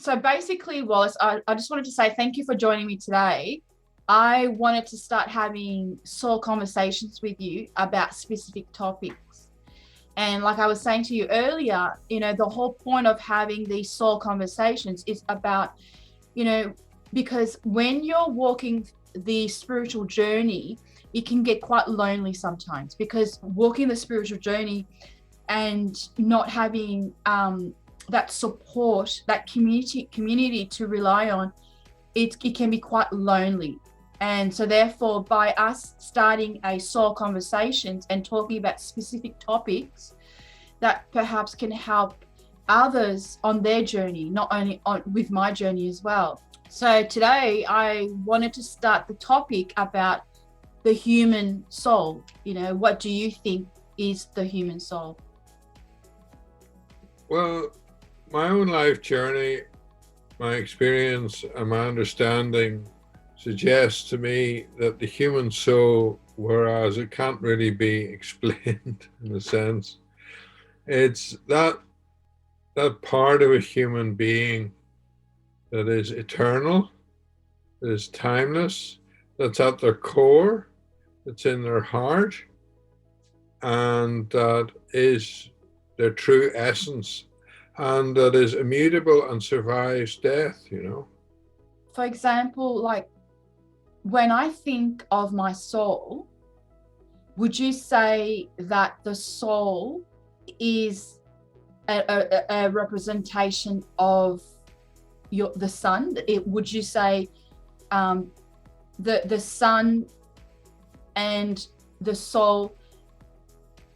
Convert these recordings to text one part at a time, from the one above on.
So basically, Wallace, I just wanted to say thank you for joining me today. I wanted to start having soul conversations with you about specific topics. And like I was saying to you earlier, the whole point of having these soul conversations is about, you know, because when you're walking the spiritual journey, it can get quite lonely sometimes because walking the spiritual journey and not having that support, that community to rely on, it can be quite lonely. And so therefore, by us starting a soul conversations and talking about specific topics that perhaps can help others on their journey, not only on with my journey as well. So today I wanted to start the topic about the human soul. What do you think is the human soul? Well, my own life journey, my experience and my understanding suggests to me that the human soul, whereas it can't really be explained in a sense, it's that part of a human being that is eternal, that is timeless, that's at their core, that's in their heart, and that is their true essence, and that is immutable and survives death. For example, like when I think of my soul, would you say that the soul is a representation of the sun? Would you say the sun and the soul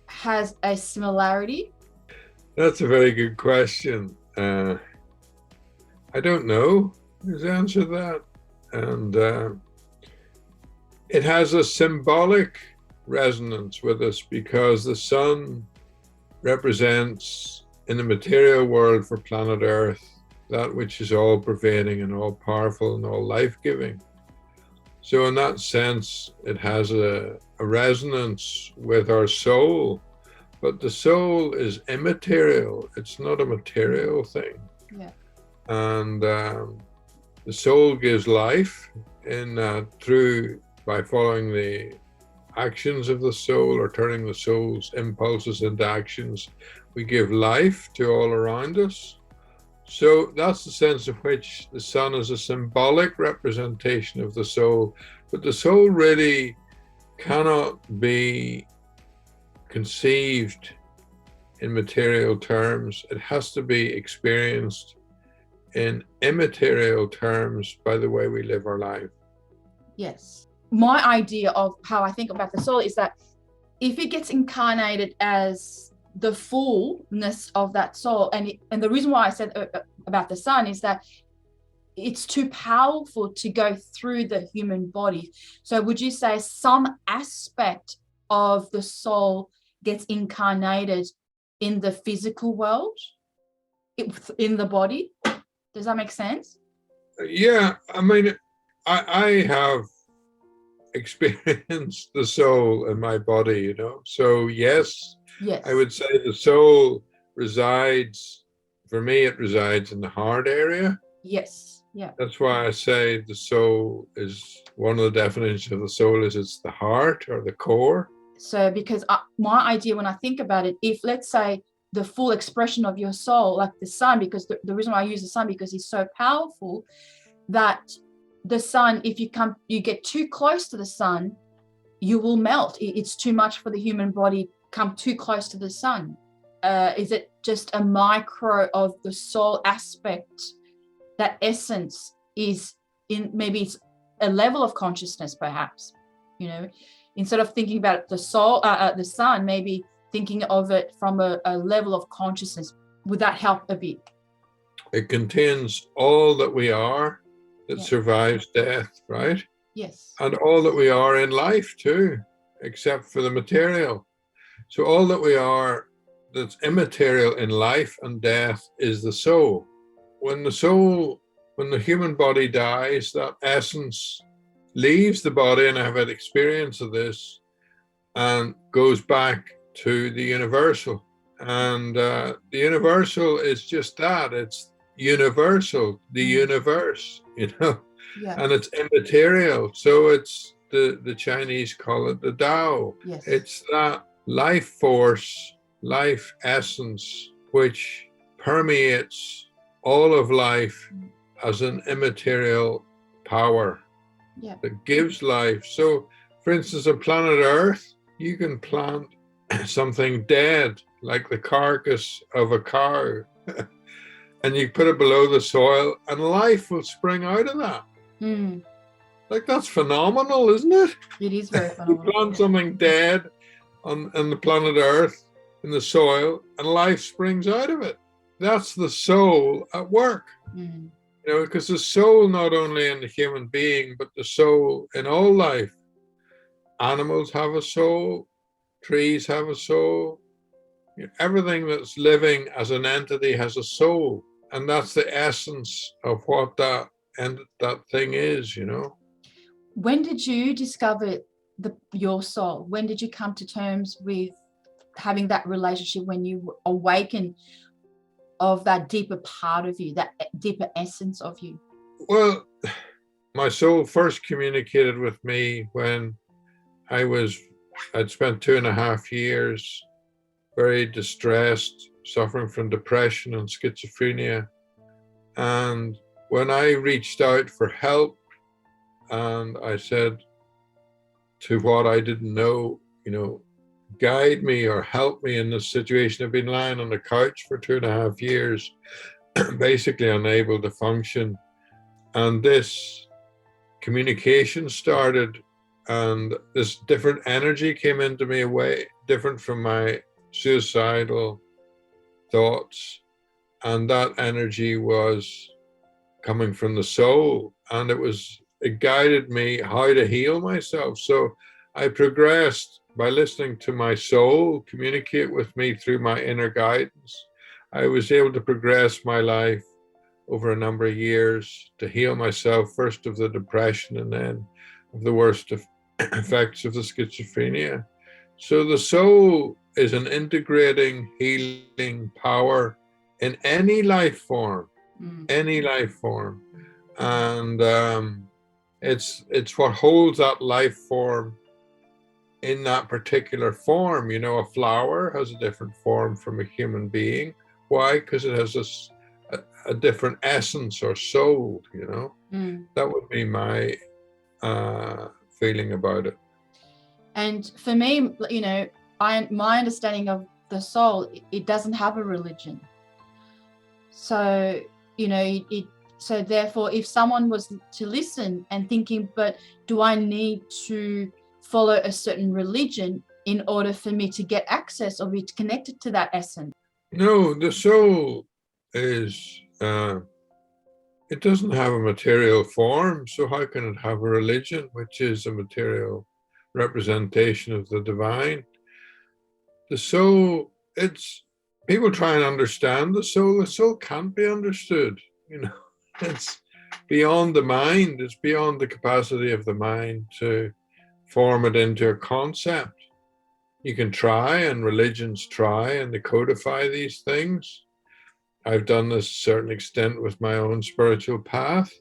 has a similarity? That's a very good question. I don't know his answer to that. And it has a symbolic resonance with us because the sun represents in the material world for planet Earth that which is all pervading and all powerful and all life-giving. So in that sense, it has a resonance with our soul, but the soul is immaterial. It's not a material thing. Yeah. And the soul gives life by following the actions of the soul or turning the soul's impulses into actions. We give life to all around us. So that's the sense in which the sun is a symbolic representation of the soul, but the soul really cannot be conceived in material terms. It has to be experienced in immaterial terms by the way we live our life. Yes. My idea of how I think about the soul is that if it gets incarnated as the fullness of that soul, and the reason why I said about the sun is that it's too powerful to go through the human body. So would you say some aspect of the soul gets incarnated in the physical world, in the body? Does that make sense? Yeah, I mean, I have experienced the soul in my body, So yes, I would say the soul resides, for me, it resides in the heart area. Yes, yeah. That's why I say the soul is, one of the definitions of the soul is it's the heart or the core. So because my idea when I think about it, if let's say the full expression of your soul, like the sun, because the reason why I use the sun because it's so powerful, that the sun, if you get too close to the sun, you will melt. It's too much for the human body. Come too close to the sun. Is it just a micro of the soul aspect? That essence is in, maybe it's a level of consciousness, perhaps. Instead of thinking about the soul, the sun, maybe thinking of it from a level of consciousness. Would that help a bit? It contains all that we are that survives death, right? Yes. And all that we are in life too, except for the material. So all that we are that's immaterial in life and death is the soul. When the human body dies, that essence leaves the body, and I've had experience of this, and goes back to the universal. And the universal is just that. It's universal, the universe, Yeah. and it's immaterial. So it's the Chinese call it the Tao. Yes. It's that life force, life essence, which permeates all of life as an immaterial power Yeah. that gives life. So, for instance, on planet Earth, you can plant something dead, like the carcass of a cow, and you put it below the soil, and life will spring out of that. Mm. Like, that's phenomenal, isn't it? It is very You phenomenal. plant something dead on the planet Earth in the soil, and life springs out of it. That's the soul at work. Mm. Because the soul not only in the human being, but the soul in all life. Animals have a soul, trees have a soul. Everything that's living as an entity has a soul, and that's the essence of what that thing is. When did you discover your soul? When did you come to terms with having that relationship, when you awaken of that deeper part of you, that deeper essence of you? Well, my soul first communicated with me when I'd spent 2.5 years very distressed, suffering from depression and schizophrenia. And when I reached out for help, and I said to what I didn't know, guide me or help me in this situation. I've been lying on the couch for 2.5 years, basically unable to function. And this communication started, and this different energy came into me, away, different from my suicidal thoughts. And that energy was coming from the soul, and it guided me how to heal myself. So I progressed by listening to my soul communicate with me through my inner guidance. I was able to progress my life over a number of years to heal myself, first of the depression and then of the worst effects of the schizophrenia. So the soul is an integrating, healing power in any life form, any life form. And it's what holds that life form in that particular form. A flower has a different form from a human being. Why? Because it has a different essence or soul. That would be my feeling about it. And for me, my understanding of the soul, it doesn't have a religion. So, so therefore, if someone was to listen and thinking, but do I need to follow a certain religion in order for me to get access or be connected to that essence? No, the soul is, it doesn't have a material form, so how can it have a religion, which is a material representation of the divine? The soul, people try and understand the soul. The soul can't be understood. It's beyond the mind. It's beyond the capacity of the mind to form it into a concept. You can try, and religions try and they codify these things. I've done this to a certain extent with my own spiritual path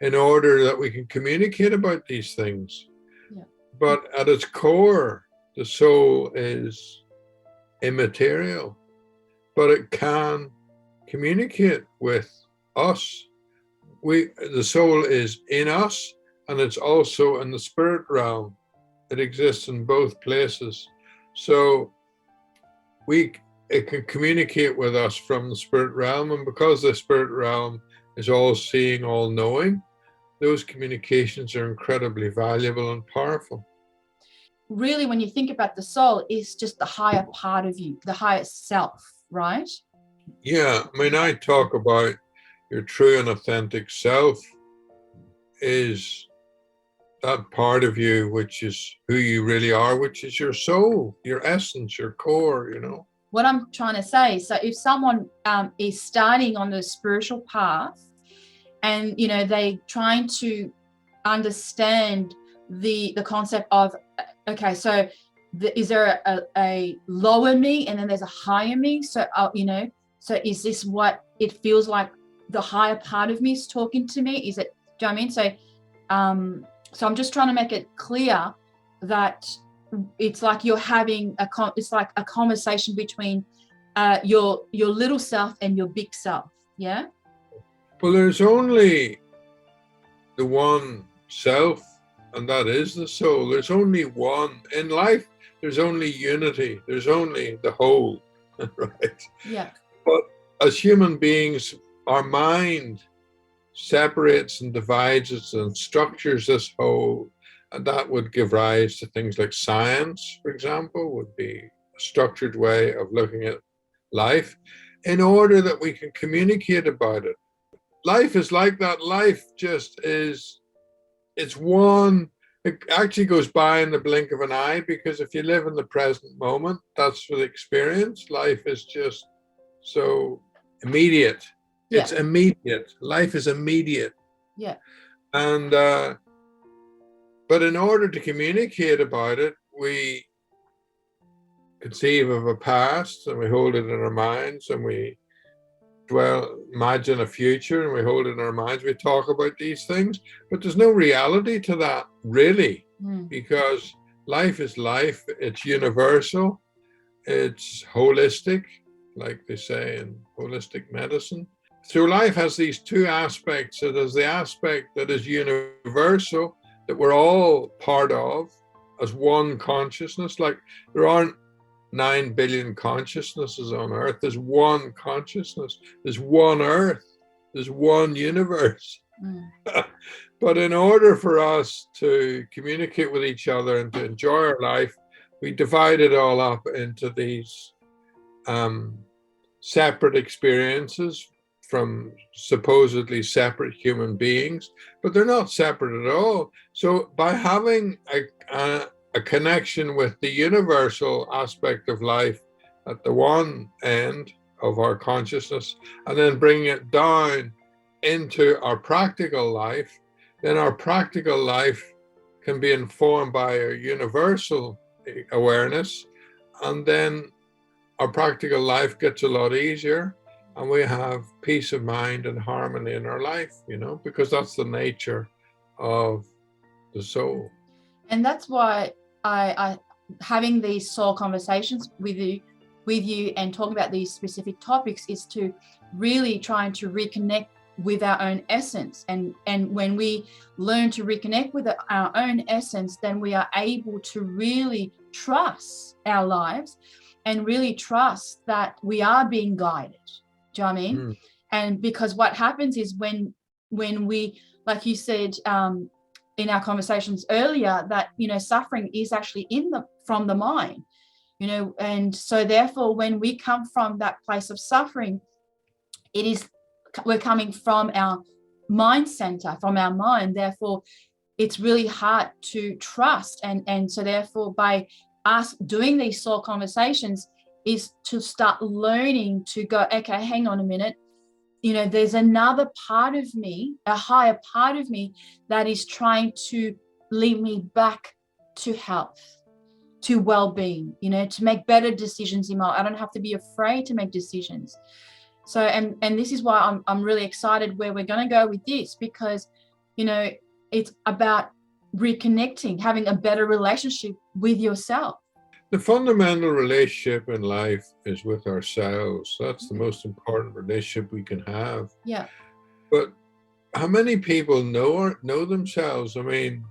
in order that we can communicate about these things. Yeah. But at its core, the soul is immaterial, but it can communicate with us. The soul is in us, and it's also in the spirit realm. It exists in both places. So it can communicate with us from the spirit realm, and because the spirit realm is all seeing, all knowing, those communications are incredibly valuable and powerful. Really, when you think about the soul, it's just the higher part of you, the higher self, right? Yeah, I talk about your true and authentic self is that part of you which is who you really are, which is your soul, your essence, your core, What I'm trying to say, so if someone is starting on the spiritual path and, they trying to understand the concept of, okay, so is there a lower me and then there's a higher me? So, so is this what it feels like the higher part of me is talking to me. Is it, do you know what I mean? So I'm just trying to make it clear that it's like you're having it's like a conversation between your little self and your big self. Yeah. Well, there's only the one self, and that is the soul. There's only one in life. There's only unity. There's only the whole, right? Yeah. But as human beings, our mind separates and divides us and structures this whole, and that would give rise to things like science, for example, would be a structured way of looking at life in order that we can communicate about it. Life is like that. Life just is, it's one, it actually goes by in the blink of an eye, because if you live in the present moment, that's the experience. Life is just so immediate. Yeah. It's immediate. Life is immediate. Yeah. And but in order to communicate about it, we conceive of a past and we hold it in our minds, and we imagine a future and we hold it in our minds. We talk about these things, but there's no reality to that, really, because life is life. It's universal. It's holistic, like they say in holistic medicine. So life has these two aspects. It has the aspect that is universal, that we're all part of as one consciousness. Like there aren't 9 billion consciousnesses on Earth. There's one consciousness. There's one Earth. There's one universe. But in order for us to communicate with each other and to enjoy our life, we divide it all up into these separate experiences from supposedly separate human beings, but they're not separate at all. So by having a connection with the universal aspect of life at the one end of our consciousness, and then bringing it down into our practical life, then our practical life can be informed by our universal awareness, and then our practical life gets a lot easier, and we have peace of mind and harmony in our life, because that's the nature of the soul. And that's why I having these soul conversations with you and talking about these specific topics is to really trying to reconnect with our own essence. And when we learn to reconnect with our own essence, then we are able to really trust our lives and really trust that we are being guided. Do you know what I mean? And because what happens is when we, like you said, in our conversations earlier, that suffering is actually from the mind, and so therefore when we come from that place of suffering, we're coming from our mind center, from our mind. Therefore it's really hard to trust, and so therefore by us doing these soul conversations is to start learning to go, okay, hang on a minute, there's another part of me, a higher part of me, that is trying to lead me back to health, to well-being, to make better decisions in my life. I don't have to be afraid to make decisions. So, and this is why I'm really excited where we're going to go with this, because, it's about reconnecting, having a better relationship with yourself. The fundamental relationship in life is with ourselves. That's the most important relationship we can have. Yeah. But how many people know themselves? I mean,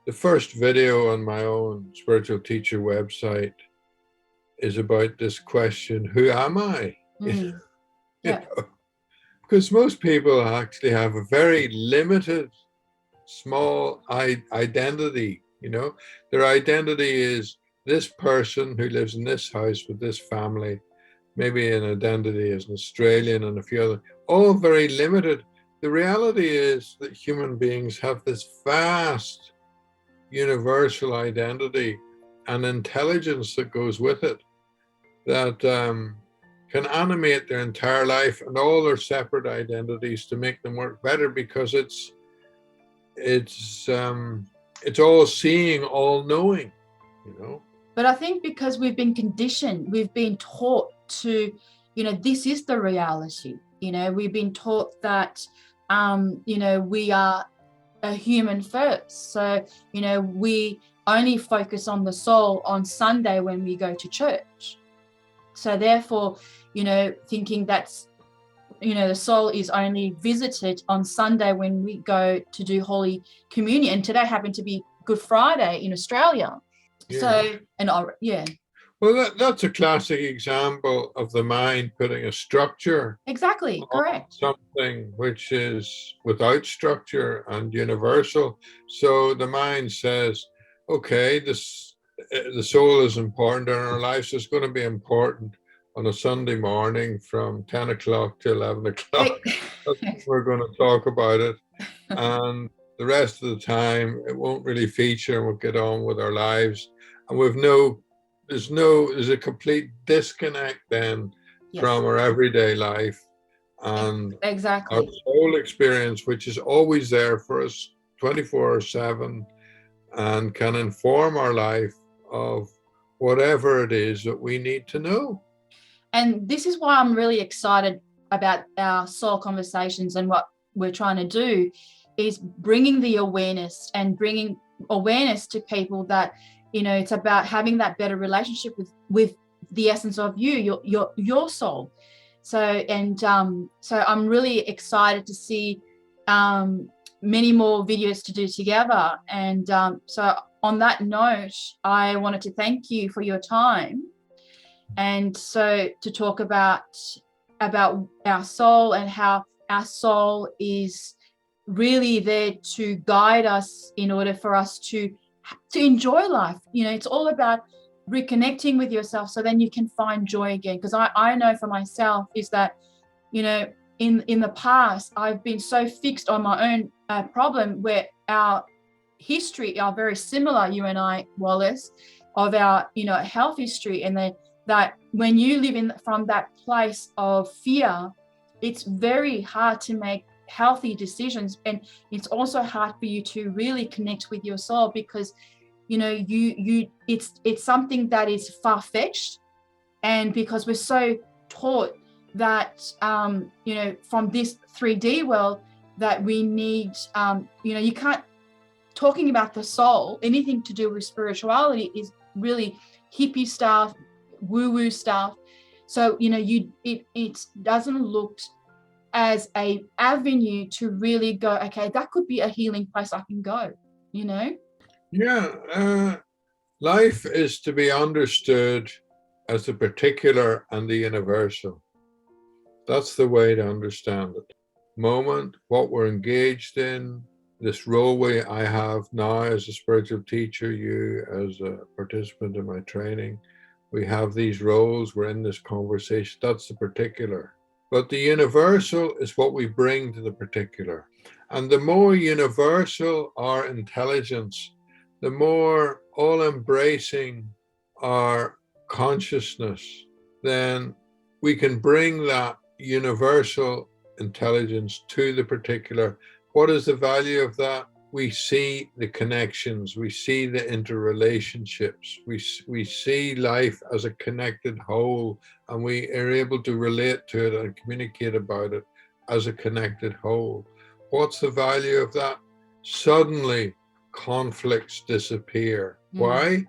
the first video on my own spiritual teacher website is about this question, who am I? Because most people actually have a very limited, small identity. Their identity is this person who lives in this house with this family, maybe an identity as an Australian and a few other, all very limited. The reality is that human beings have this vast universal identity and intelligence that goes with it, that can animate their entire life and all their separate identities to make them work better, because it's all seeing, all knowing, But I think because we've been conditioned, we've been taught to, this is the reality. You know, we've been taught that, you know, we are a human first. So, you know, we only focus on the soul on Sunday when we go to church. So therefore, you know, thinking that's, you know, the soul is only visited on Sunday when we go to do Holy Communion. And today happened to be Good Friday in Australia. Yeah. So, and yeah. Well, that's a classic example of the mind putting a structure. Exactly, correct. Something which is without structure and universal. So the mind says, okay, the soul is important in our lives. So it's going to be important on a Sunday morning from 10 o'clock to 11 o'clock. We're going to talk about it. And the rest of the time, it won't really feature, and we'll get on with our lives. And there's a complete disconnect then from our everyday life and exactly our soul experience, which is always there for us 24/7 and can inform our life of whatever it is that we need to know. And this is why I'm really excited about our soul conversations, and what we're trying to do is bringing the awareness and bringing awareness to people that, you know, it's about having that better relationship with the essence of your soul. So, and so I'm really excited to see many more videos to do together. And so on that note, I wanted to thank you for your time. And so to talk about our soul and how our soul is really there to guide us in order for us to enjoy life. You know, it's all about reconnecting with yourself so then you can find joy again. Because I know for myself is that, you know, in the past, I've been so fixed on my own problem, where our history are very similar, you and I, Wallace, of our, you know, health history. And that when you live from that place of fear, it's very hard to make healthy decisions. And it's also hard for you to really connect with your soul, because, you know, it's something that is far-fetched. And because we're so taught that, you know, from this 3D world, that we need, you know, you can't, talking about the soul, anything to do with spirituality is really hippie stuff, woo-woo stuff. So, you know, it doesn't look as a avenue to really go, okay, that could be a healing place I can go, you know? Yeah, life is to be understood as the particular and the universal. That's the way to understand it. Moment, what we're engaged in, this role I have now as a spiritual teacher, you as a participant in my training, we have these roles, we're in this conversation, that's the particular. But the universal is what we bring to the particular. And the more universal our intelligence, the more all-embracing our consciousness, then we can bring that universal intelligence to the particular. What is the value of that? We see the connections, we see the interrelationships, we see life as a connected whole, and we are able to relate to it and communicate about it as a connected whole. What's the value of that? Suddenly, conflicts disappear. Why?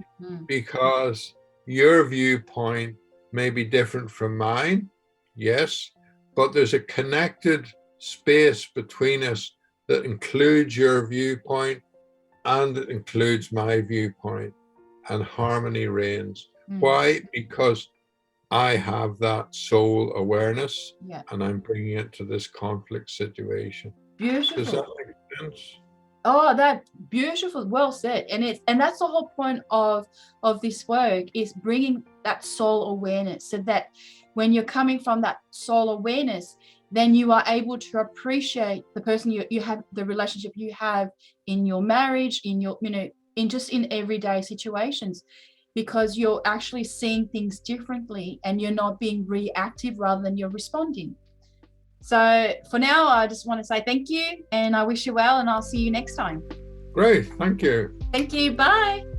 Because your viewpoint may be different from mine, yes, but there's a connected space between us that includes your viewpoint and it includes my viewpoint, and harmony reigns. Why? Because I have that soul awareness, and I'm bringing it to this conflict situation. Beautiful. Does that make sense? Oh, that beautiful, well said. And that's the whole point of this work, is bringing that soul awareness, so that when you're coming from that soul awareness, then you are able to appreciate the person you have, the relationship you have in your marriage, in your, you know, in everyday situations, because you're actually seeing things differently and you're not being reactive rather than you're responding. So for now, I just want to say thank you, and I wish you well, and I'll see you next time. Great, thank you. Thank you, bye.